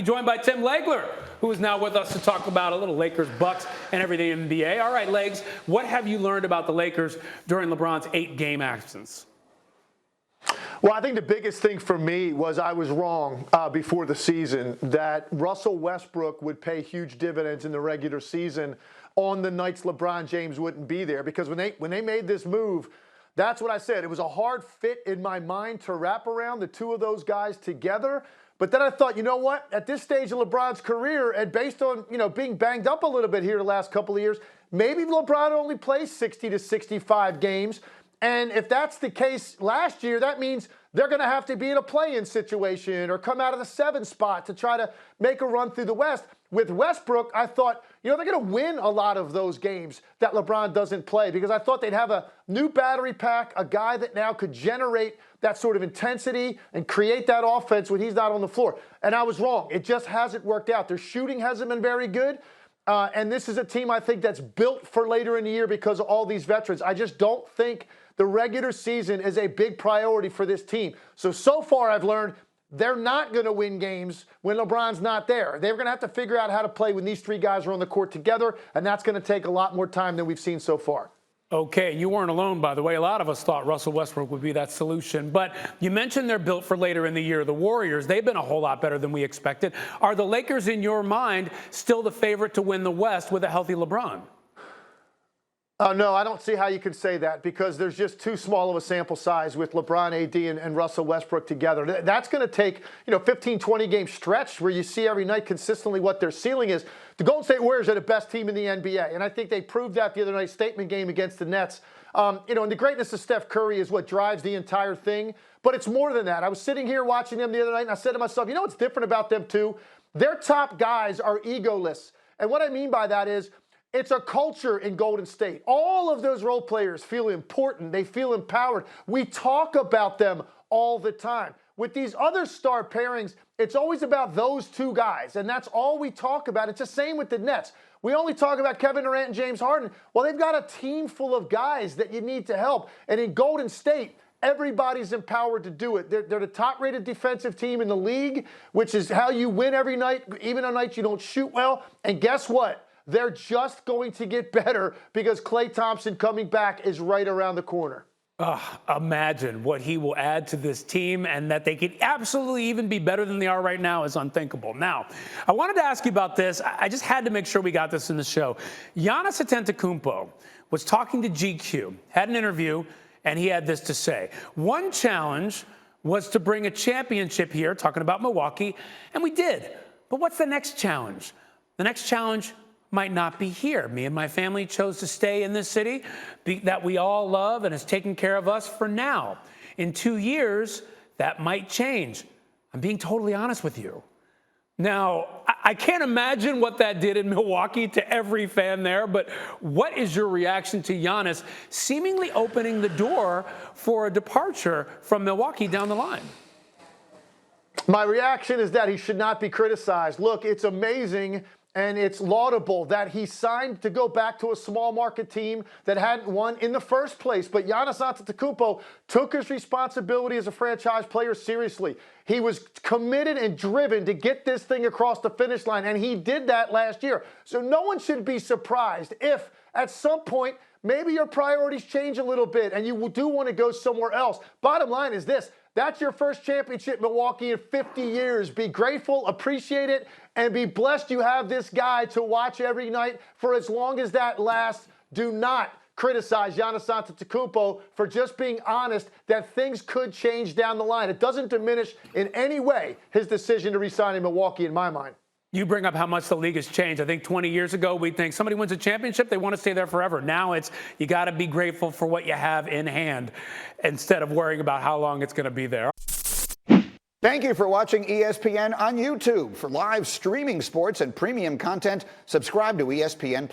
Joined by Tim Legler, who is now with us to talk about a little Lakers, Bucks, and everything in the NBA. All right, Legs, what have you learned about the Lakers during LeBron's 8-game absence? Well, I think the biggest thing for me was I was wrong before the season that Russell Westbrook would pay huge dividends in the regular season on the nights LeBron James wouldn't be there. Because when they made this move, that's what I said. It was a hard fit in my mind to wrap around the two of those guys together. But then I thought, you know what? At this stage of LeBron's career, and based on, being banged up a little bit here the last couple of years, maybe LeBron only plays 60 to 65 games. And if that's the case last year, that means they're going to have to be in a play-in situation or come out of the 7th spot to try to make a run through the West. With Westbrook, I thought, they're going to win a lot of those games that LeBron doesn't play because I thought they'd have a new battery pack, a guy that now could generate that sort of intensity and create that offense when he's not on the floor. And I was wrong. It just hasn't worked out. Their shooting hasn't been very good. And this is a team, I think, that's built for later in the year because of all these veterans. I just don't think the regular season is a big priority for this team. So far I've learned they're not going to win games when LeBron's not there. They're going to have to figure out how to play when these three guys are on the court together, and that's going to take a lot more time than we've seen so far. Okay, you weren't alone, by the way. A lot of us thought Russell Westbrook would be that solution. But you mentioned they're built for later in the year. The Warriors, they've been a whole lot better than we expected. Are the Lakers, in your mind, still the favorite to win the West with a healthy LeBron? No, I don't see how you could say that because there's just too small of a sample size with LeBron, AD, and Russell Westbrook together. That's going to take, 15, 20-game stretch where you see every night consistently what their ceiling is. The Golden State Warriors are the best team in the NBA, and I think they proved that the other night statement game against the Nets. And the greatness of Steph Curry is what drives the entire thing, but it's more than that. I was sitting here watching them the other night, and I said to myself, what's different about them too? Their top guys are egoless, and what I mean by that is it's a culture in Golden State. All of those role players feel important. They feel empowered. We talk about them all the time. With these other star pairings, it's always about those two guys, and that's all we talk about. It's the same with the Nets. We only talk about Kevin Durant and James Harden. Well, they've got a team full of guys that you need to help. And in Golden State, everybody's empowered to do it. They're the top-rated defensive team in the league, which is how you win every night, even on nights you don't shoot well. And guess what? They're just going to get better because Klay Thompson coming back is right around the corner. Imagine what he will add to this team, and that they could absolutely even be better than they are right now is unthinkable. Now, I wanted to ask you about this. I just had to make sure we got this in the show. Giannis Antetokounmpos was talking to GQ, had an interview, and he had this to say. One challenge was to bring a championship here, talking about Milwaukee, and we did. But what's the next challenge? The next challenge might not be here. Me and my family chose to stay in this city that we all love and has taken care of us for now. In 2 years, that might change. I'm being totally honest with you. Now, I can't imagine what that did in Milwaukee to every fan there, but what is your reaction to Giannis seemingly opening the door for a departure from Milwaukee down the line? My reaction is that he should not be criticized. Look, it's amazing and it's laudable that he signed to go back to a small market team that hadn't won in the first place. But Giannis Antetokounmpo took his responsibility as a franchise player seriously. He was committed and driven to get this thing across the finish line, and he did that last year. So no one should be surprised if at some point maybe your priorities change a little bit and you do want to go somewhere else. Bottom line is this. That's your first championship, Milwaukee, in 50 years. Be grateful, appreciate it, and be blessed you have this guy to watch every night for as long as that lasts. Do not criticize Giannis Antetokounmpo for just being honest that things could change down the line. It doesn't diminish in any way his decision to re-sign in Milwaukee, in my mind. You bring up how much the league has changed. I think 20 years ago, we'd think somebody wins a championship, they want to stay there forever. Now it's you got to be grateful for what you have in hand instead of worrying about how long it's going to be there. Thank you for watching ESPN on YouTube. For live streaming sports and premium content, subscribe to ESPN+.